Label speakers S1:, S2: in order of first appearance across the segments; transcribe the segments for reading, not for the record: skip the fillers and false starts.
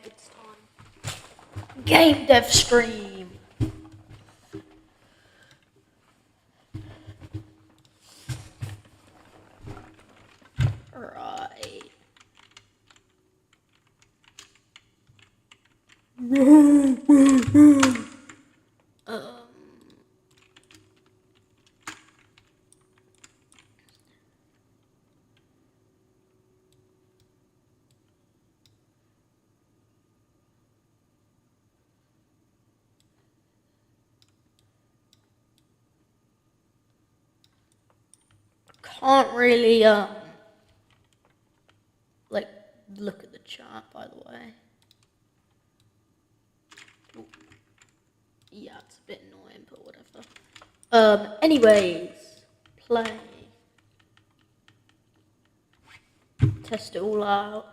S1: It's time. Game dev stream. Right. Can't really like look at the chat, by the way. Ooh. Yeah, it's a bit annoying, but whatever. Anyways, play. Test it all out.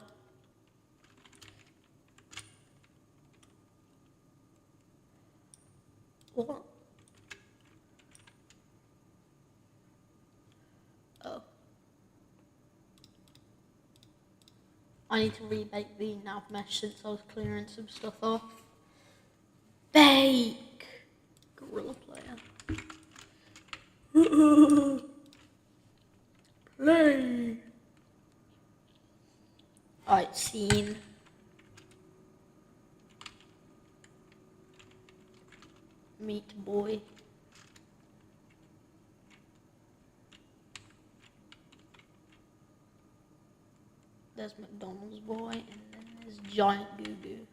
S1: What? Oh. I need to remake the nav mesh since I was clearing some stuff off. Bake! Gorilla player. Play! Alright, scene. Meat boy. There's McDonald's boy, and then there's Giant Goo Goo.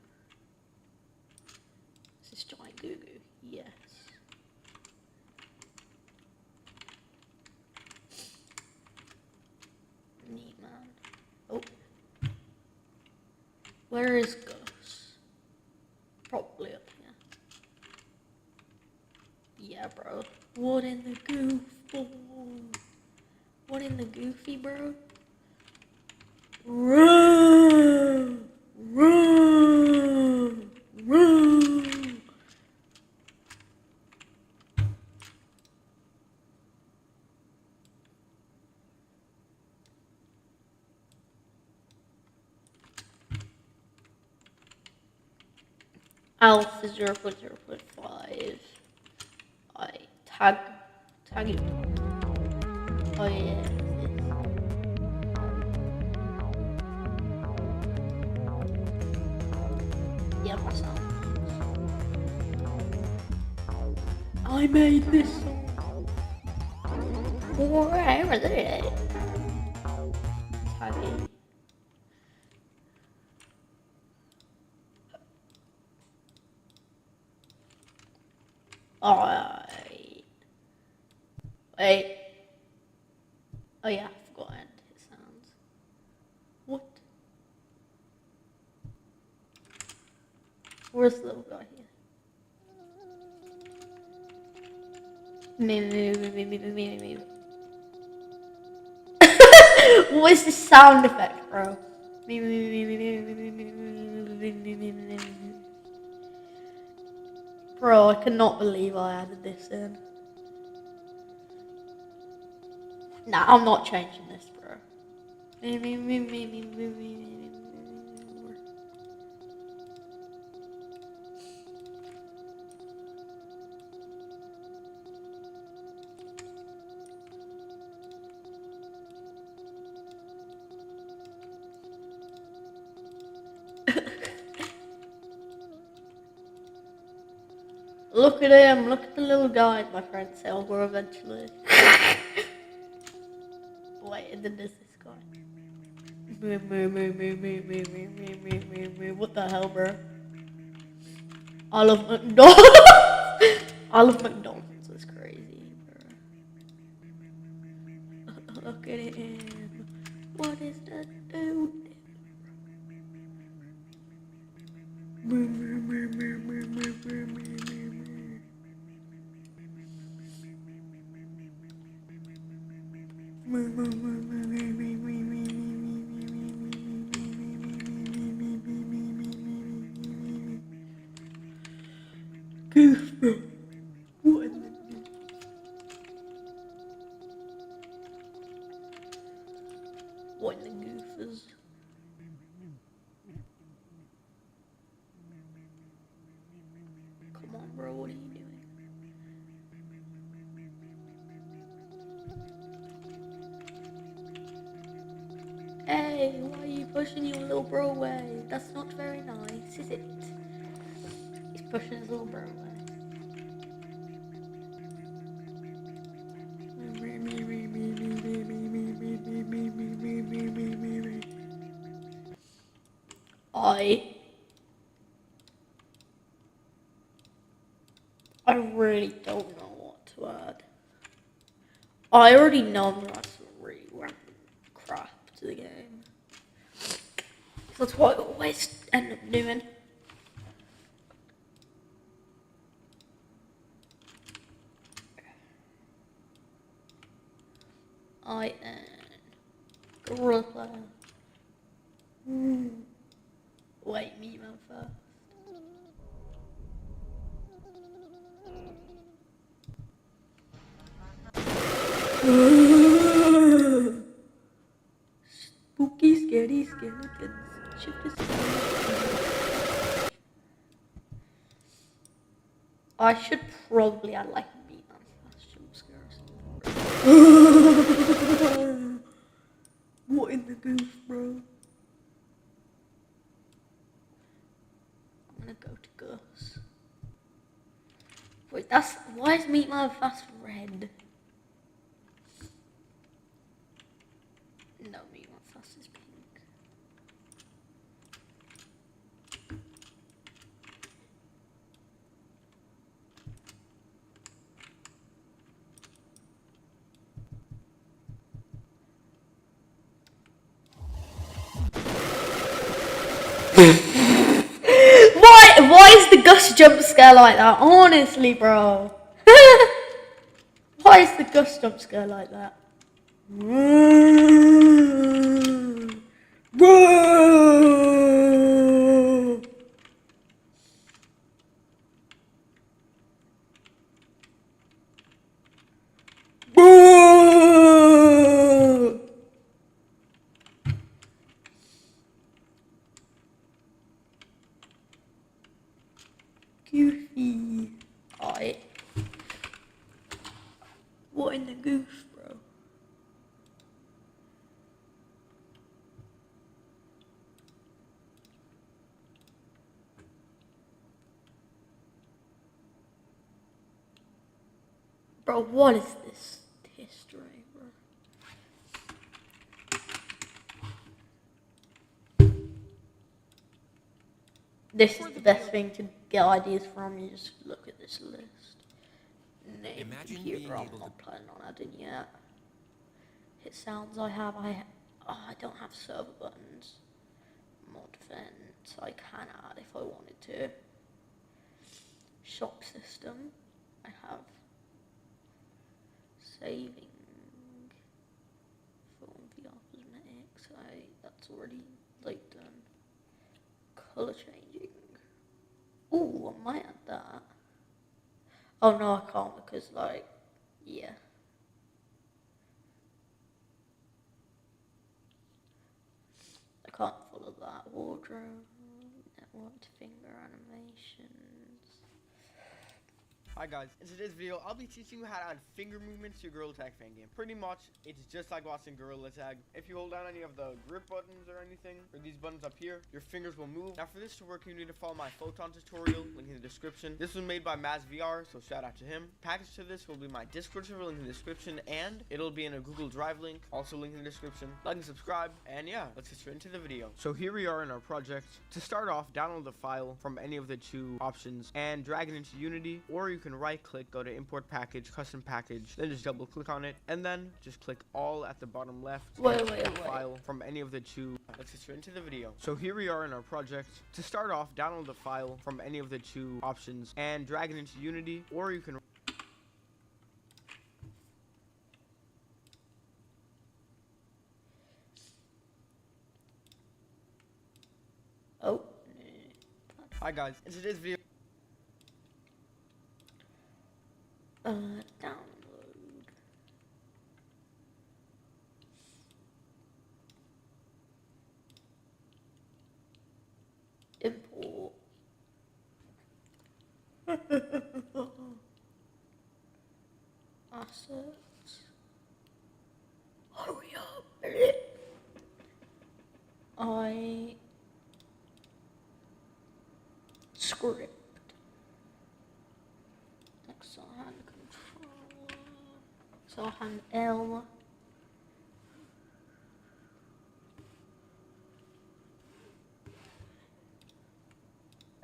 S1: This is Giant Goo Goo, yes. Neat man. Oh. Where is Gus? Probably up here. Yeah, bro. What in the goof? Oh. What in the goofy, bro? Run! Run! Run! Alpha 0.0.5. I tag you. Oh yeah. Yeah, myself. I made this song. Where is it? Tagging. Alright. Wait. Oh yeah, I forgot to end his sounds. What? Where's the little guy here? Me. What is the sound effect, bro? Bro, I cannot believe I added this in. Nah, I'm not changing this, bro. Look at him, look at the little guy, my friend Silver eventually. Wait, and then there's this guy. What the hell, bro? I love McDonald's. I love McDonald's, it's crazy, bro. Look at him. What is that dude? Goof, bro. What in the goof? What in the goof is? Hey, why are you pushing your little bro away? That's not very nice, is it? He's pushing his little bro away. I really don't know what to add. I already know I'm gonna add some really random crap to the game. That's what I always end up doing. I am gorilla player. Wait, me man first. Spooky, scary skeletons. Shift is I should probably add like a meat man first jump scare or something. What in the goose, bro? I'm gonna go to Gus. Wait, that's why is meat man fast red? No, meat man fast is pink. Why is the Gus jump scare like that? Honestly, bro. Why is the Gus jump scare like that? Goofy. Alright. What in the goof, bro? Bro, what is this history, bro? This is the best thing to get ideas from. You just look at this list. Name computer, I'm not planning on adding yet. Hit sounds I don't have server buttons. Mod vent, I can add if I wanted to. Shop system, I have. Saving. Phone VR cosmetics, that's already like done. Color changing. Ooh, I might add that. Oh no, I can't because like, yeah. I can't follow that. Wardrobe, networked finger animations.
S2: Hi guys, in today's video, I'll be teaching you how to add finger movements to your Gorilla Tag fan game. Pretty much, it's just like watching Gorilla Tag. If you hold down any of the grip buttons or anything, or these buttons up here, your fingers will move. Now for this to work, you need to follow my Photon tutorial, link in the description. This was made by MazVR, so shout out to him. Package to this will be my Discord server, link in the description, and it'll be in a Google Drive link, also link in the description. Like and subscribe, and yeah, let's get straight into the video. So here we are in our project. To start off, download the file from any of the two options and drag it into Unity, or you can right click, go to import package, custom package, then just double click on it, and then just click all at the bottom left.
S1: Wait.
S2: File from any of the two. Let's get straight into the video. So here we are in our project. To start off, download the file from any of the two options and drag it into Unity, or you can
S1: Oh.
S2: Hi guys, in today's video
S1: Download. Import. Assets. Hurry up.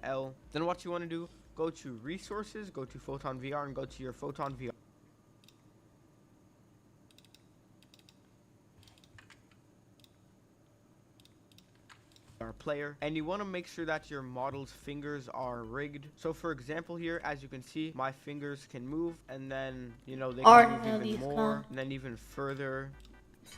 S2: L. Then what you want to do, go to resources, go to Photon VR, and go to your Photon VR player, and you want to make sure that your model's fingers are rigged. So for example here, as you can see, my fingers can move, and then, you know, they can move even more, and then even further,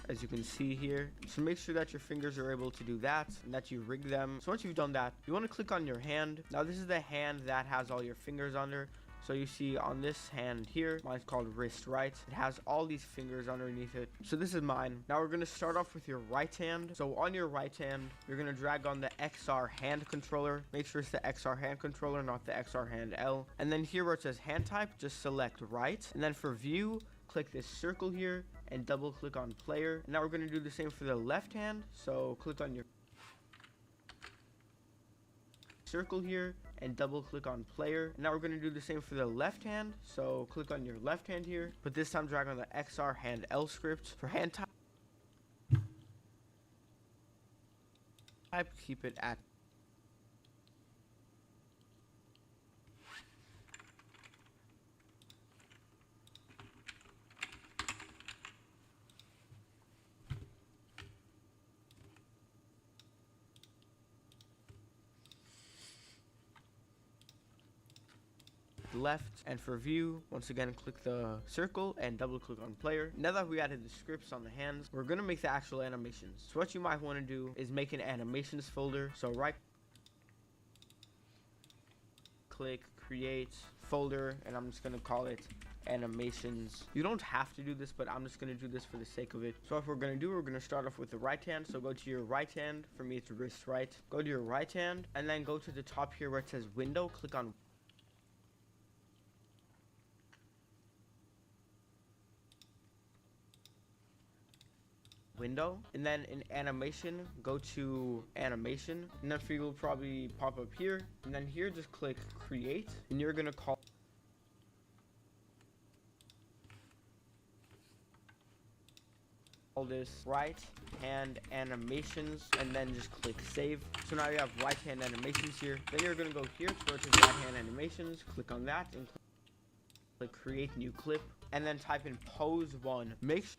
S2: as you can see here. So make sure that your fingers are able to do that and that you rig them. So once you've done that, you want to click on your hand. Now this is the hand that has all your fingers under. So you see on this hand here, mine's called wrist right. It has all these fingers underneath it. So this is mine. Now we're going to start off with your right hand. So on your right hand, you're going to drag on the XR hand controller. Make sure it's the XR hand controller, not the XR hand L. And then here where it says hand type, just select right. And then for view, click this circle here and double click on player. And now we're going to do the same for the left hand. So click on your circle here and double click on player. Now we're going to do the same for the left hand. So click on your left hand here, but this time drag on the XR hand L script. For hand type, keep it at left. And for view, once again click the circle and double click on player. Now that we added the scripts on the hands, we're going to make the actual animations. So what you might want to do is make an animations folder. So right click, create folder, and I'm just going to call it animations. You don't have to do this, but I'm just going to do this for the sake of it. So what we're going to do, we're going to start off with the right hand. So go to your right hand. For me it's wrist right. Go to your right hand and then go to the top here where it says window. Click on window, and then in animation, go to animation, and then for you will probably pop up here, and then here just click create, and you're gonna call this right hand animations, and then just click save. So now you have right hand animations here. Then you're gonna go here to go to right hand animations, click on that, and click create new clip, and then type in pose 1. Make sure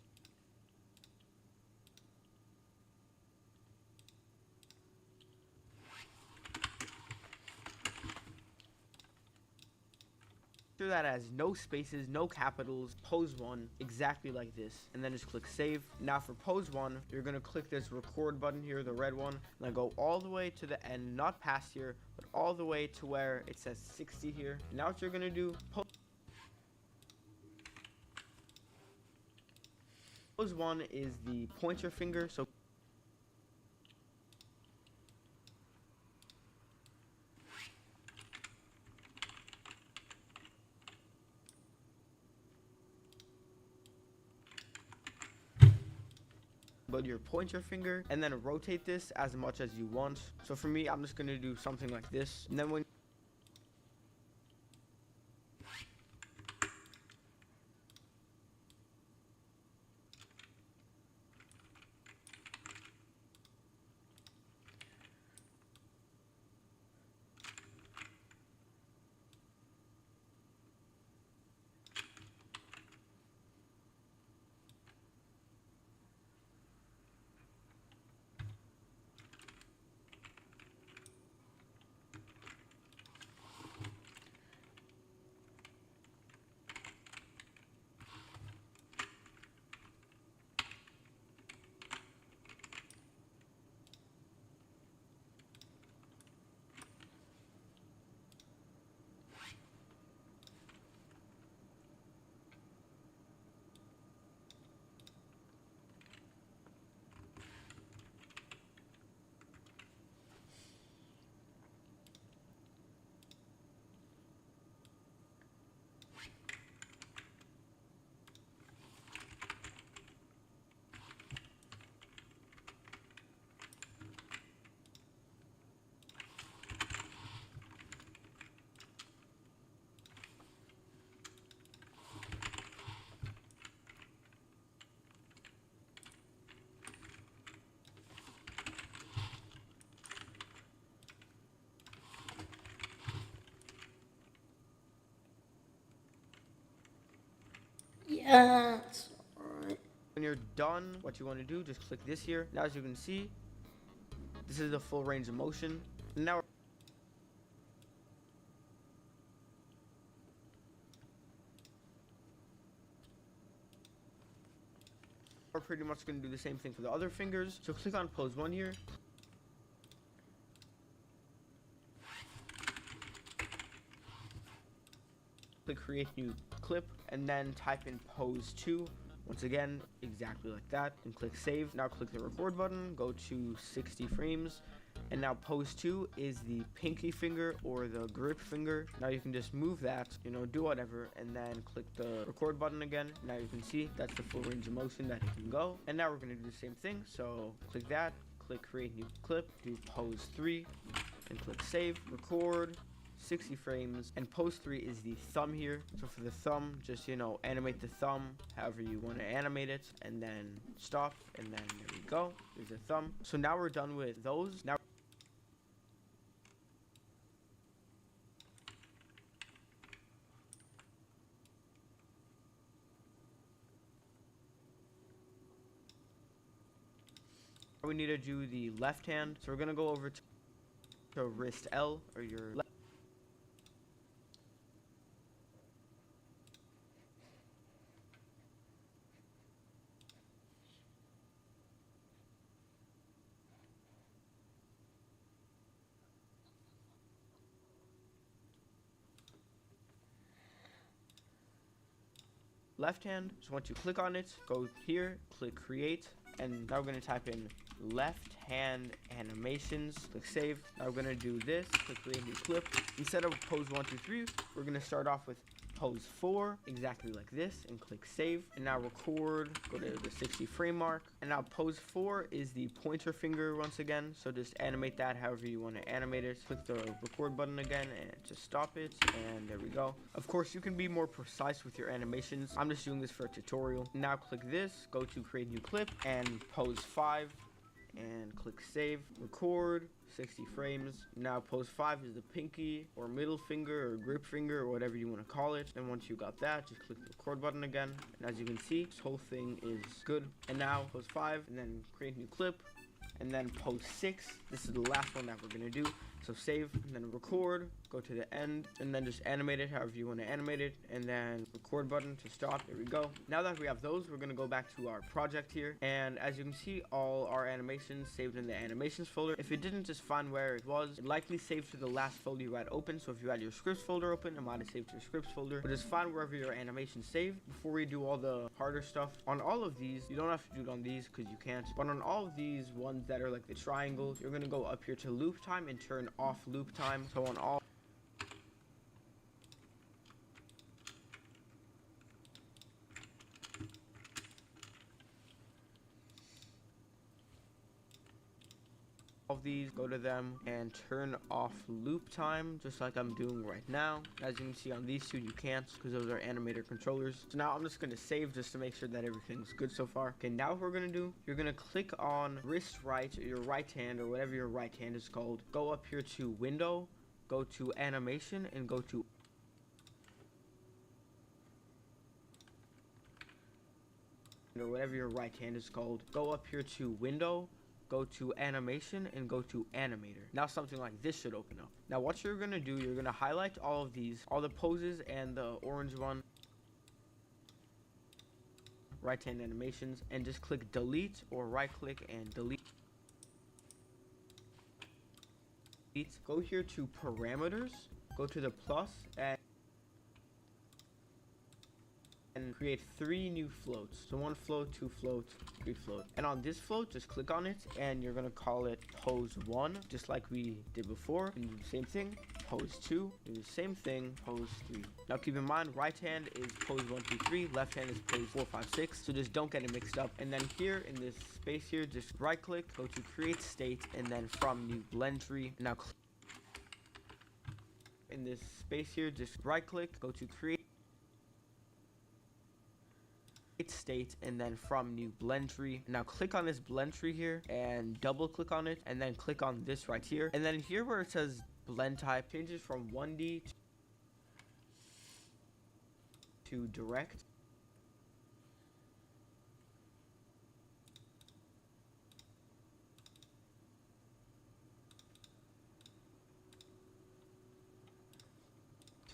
S2: that has no spaces, no capitals, pose 1, exactly like this, and then just click save. Now for pose 1, you're going to click this record button here, the red one, and then go all the way to the end, not past here, but all the way to where it says 60 here. Now what you're going to do, pose 1 is the pointer finger, so go to your pointer finger and then rotate this as much as you want. So for me, I'm just going to do something like this, and then when
S1: That's alright.
S2: When you're done, what you want to do, just click this here. Now, as you can see, this is the full range of motion. Now we're pretty much going to do the same thing for the other fingers. So click on pose 1 here. Click create new clip and then type in pose 2. Once again, exactly like that, and click save. Now click the record button, go to 60 frames, and now pose 2 is the pinky finger or the grip finger. Now you can just move that, do whatever, and then click the record button again. Now you can see that's the full range of motion that it can go. And now we're gonna do the same thing. So click that, click create new clip, do pose 3, and click save, record. 60 frames, and pose 3 is the thumb here. So for the thumb, just animate the thumb however you want to animate it, and then stop, and then there we go, there's a thumb. So now we're done with those. Now we need to do the left hand, so we're gonna go over to wrist L, or your left hand. So once you click on it, go here, click create, and now we're going to type in left hand animations, click save. Now we're going to do this, click create new clip. Instead of pose 1, 2, 3, we're going to start off with pose 4, exactly like this, and click save. And now record, go to the 60 frame mark. And now pose 4 is the pointer finger once again, so just animate that however you want to animate it. Click the record button again and just stop it, and there we go. Of course, you can be more precise with your animations. I'm just doing this for a tutorial. Now click this, go to create new clip, and pose 5, and click save, record, 60 frames. Now pose 5 is the pinky or middle finger or grip finger or whatever you want to call it. And once you got that, just click the record button again, and as you can see, this whole thing is good. And now pose 5, and then create new clip, and then pose 6. This is the last one that we're gonna do. So save, and then record, go to the end, and then just animate it however you want to animate it, and then record button to stop. There we go. Now that we have those, we're going to go back to our project here, and as you can see, all our animations saved in the animations folder. If it didn't just find where it was, it likely saved to the last folder you had open. So if you had your scripts folder open, it might have saved to your scripts folder, but just find wherever your animation saved. Before we do all the harder stuff on all of these, you don't have to do it on these because you can't, but on all of these ones that are like the triangles, you're going to go up here to loop time and turn off loop time. So on all of these, go to them and turn off loop time, just like I'm doing right now. As you can see on these two, you can't because those are animator controllers. So now I'm just going to save just to make sure that everything's good so far. Okay, now what we're going to do, you're going to click on wrist right, or your right hand, or whatever your right hand is called. Go up here to window, go to animation, and go to or whatever your right hand is called. Go up here to window, go to animation, and go to animator. Now something like this should open up. Now what you're gonna do, you're gonna highlight all of these, all the poses and the orange one, right hand animations, and just click delete, or right click and delete. Go here to parameters, go to the plus, and create 3 new floats. So 1 float, 2 float, 3 float. And on this float, just click on it, and you're gonna call it pose 1, just like we did before. And do the same thing, pose 2, do the same thing, pose 3. Now keep in mind, right hand is pose 1, 2, 3, left hand is pose 4, 5, 6. So just don't get it mixed up. And then here in this space here, just right click, go to create state, and then from new blend tree. Now in this space here, just right click, go to create state, and then from new blend tree. Now click on this blend tree here and double click on it, and then click on this right here, and then here where it says blend type, changes from 1D to direct.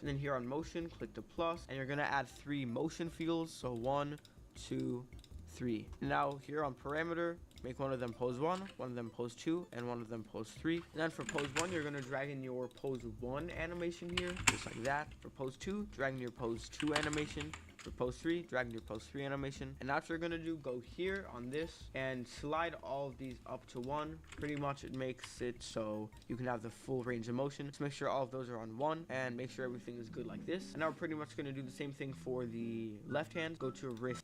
S2: And then here on motion, click the plus, and you're gonna add 3 motion fields. So 1, 2, 3. Now here on parameter, make one of them pose 1, one of them pose 2, and one of them pose 3. And then for pose 1, you're gonna drag in your pose 1 animation here, just like that. For pose 2, drag in your pose 2 animation. For pose 3, drag in your pose 3 animation. And that's what you're gonna do. Go here on this and slide all of these up to 1. Pretty much it makes it so you can have the full range of motion. So make sure all of those are on 1 and make sure everything is good like this. And now we're pretty much gonna do the same thing for the left hand. Go to wrist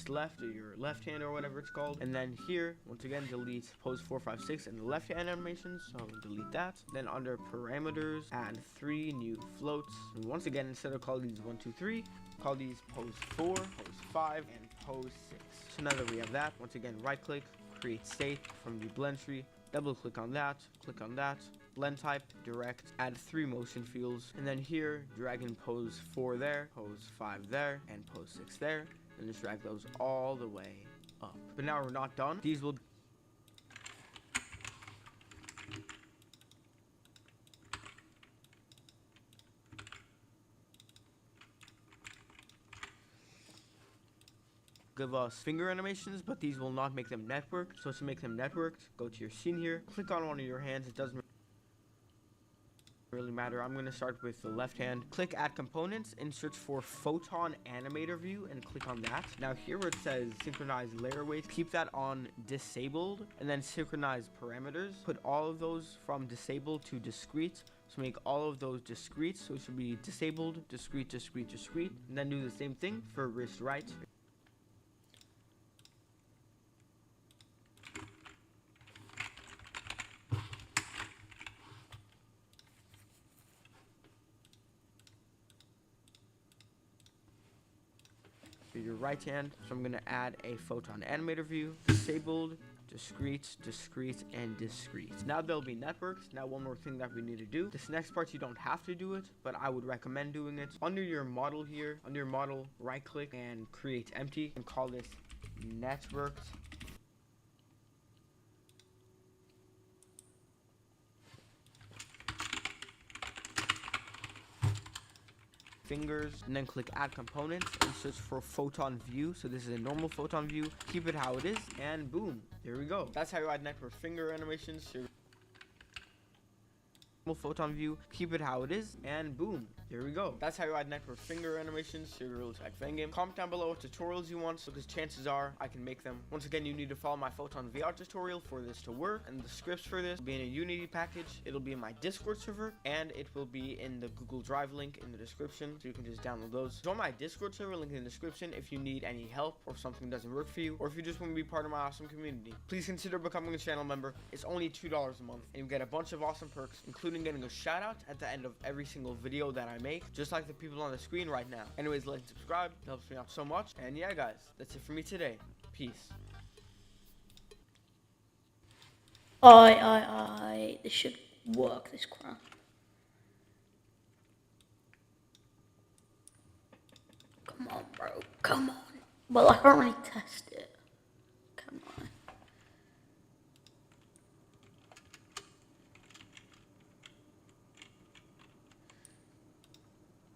S2: left, or your left hand, or whatever it's called, and then here once again delete pose 4, 5, 6 and the left hand animation, so delete that. Then under parameters, add 3 new floats, and once again, instead of calling these 1, 2, 3, call these pose 4, pose 5, and pose 6. So now that we have that, once again, right click, create state from the blend tree, double click on that, click on that, blend type, direct, add 3 motion fields, and then here drag in pose 4 there, pose 5 there, and pose 6 there, and just drag those all the way up. But now we're not done. These will give us finger animations, but these will not make them networked. So to make them networked, go to your scene here, click on one of your hands. It doesn't really matter. I'm going to start with the left hand. Click add components and search for photon animator view and click on that. Now here where it says synchronize layer weights, keep that on disabled, and then synchronize parameters. Put all of those from disabled to discrete. So make all of those discrete. So it should be disabled, discrete, discrete, discrete. And then do the same thing for wrist right. Your right hand, so I'm going to add a photon animator view, disabled, discrete, discrete, and discrete. Now they'll be networked. Now one more thing that we need to do. This next part you don't have to do it, but I would recommend doing it. Under your model here, under your model, right click and create empty and call this networked. Fingers, and then click add components and search for photon view. So this is a normal photon view. Keep it how it is, and boom, there we go. That's how you add network finger animations. Photon view, keep it how it is, and boom, there we go. That's how you add network finger animations to your gtag fangame. Comment down below what tutorials you want, because chances are I can make them. Once again, you need to follow my photon VR tutorial for this to work, and the scripts for this will be in a Unity package. It'll be in my Discord server, and it will be in the Google Drive link in the description, so you can just download those. Join my Discord server, link in the description, if you need any help or something doesn't work for you, or if you just want to be part of my awesome community. Please consider becoming a channel member. It's only $2 a month, and you get a bunch of awesome perks, including getting a shout out at the end of every single video that I make, just like the people on the screen right now. Anyways, like and subscribe, it helps me out so much. And yeah guys, that's it for me today. Peace.
S1: This should work, this crap. Come on, bro, come on. Well, I can't really test it. Come on.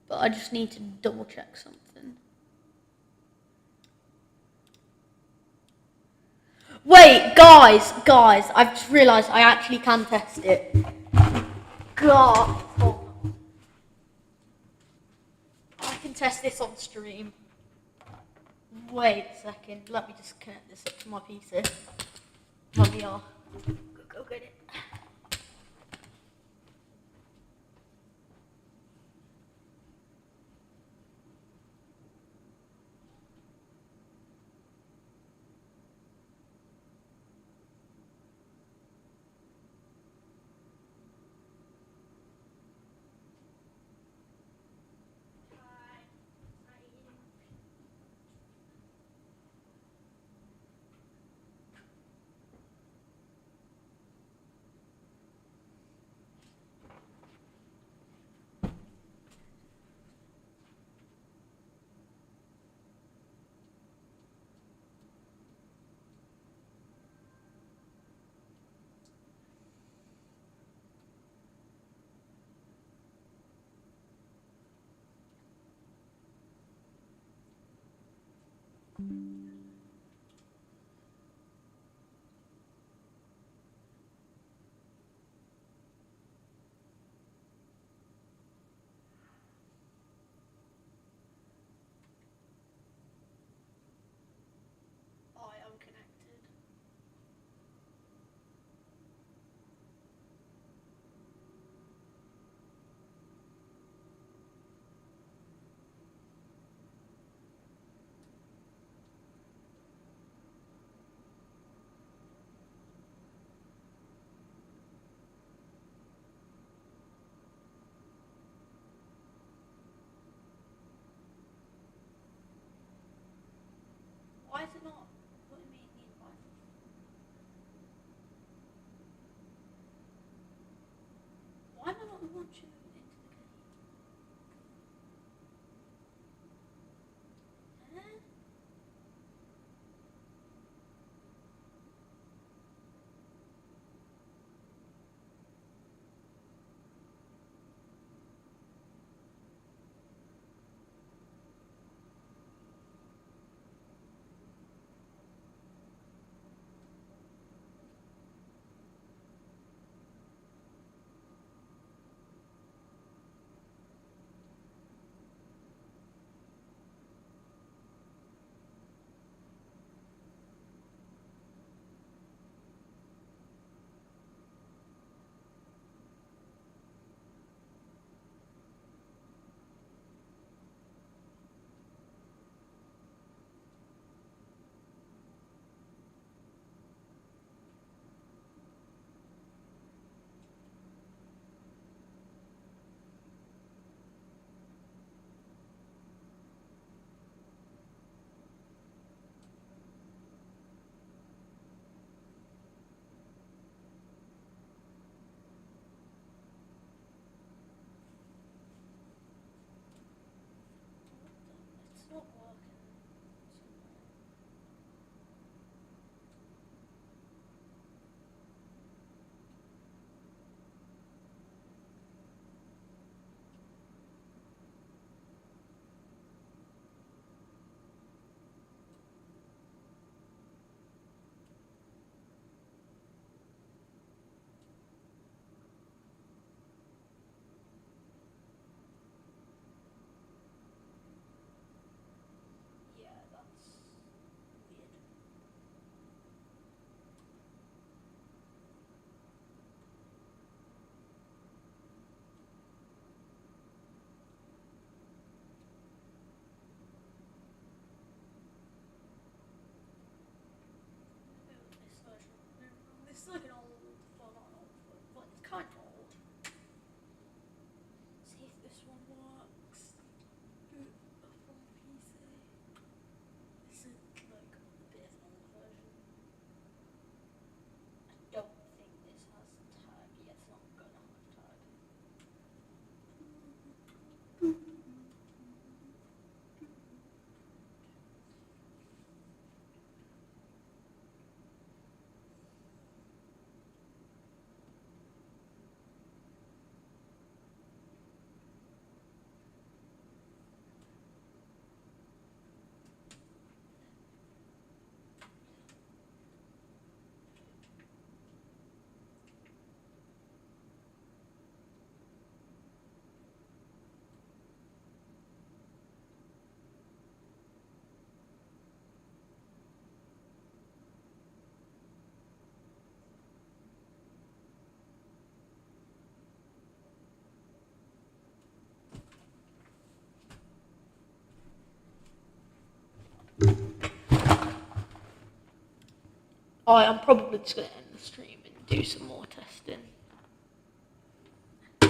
S1: But I just need to double check something. Wait, guys, I've just realised I actually can test it. God. I can test this on stream. Wait a second, let me just connect this up to my PC. My VR. Go get it. launching them into the game. Huh? It's not working. Yeah, that's weird. This version, this is like an old, well not an old, but it's kind of old. See if this one works. Up on PC. This is like a bit of an old version. I don't think this has tag. Yeah, it's not gonna have tag. Alright, I'm probably just gonna end the stream and do some more testing.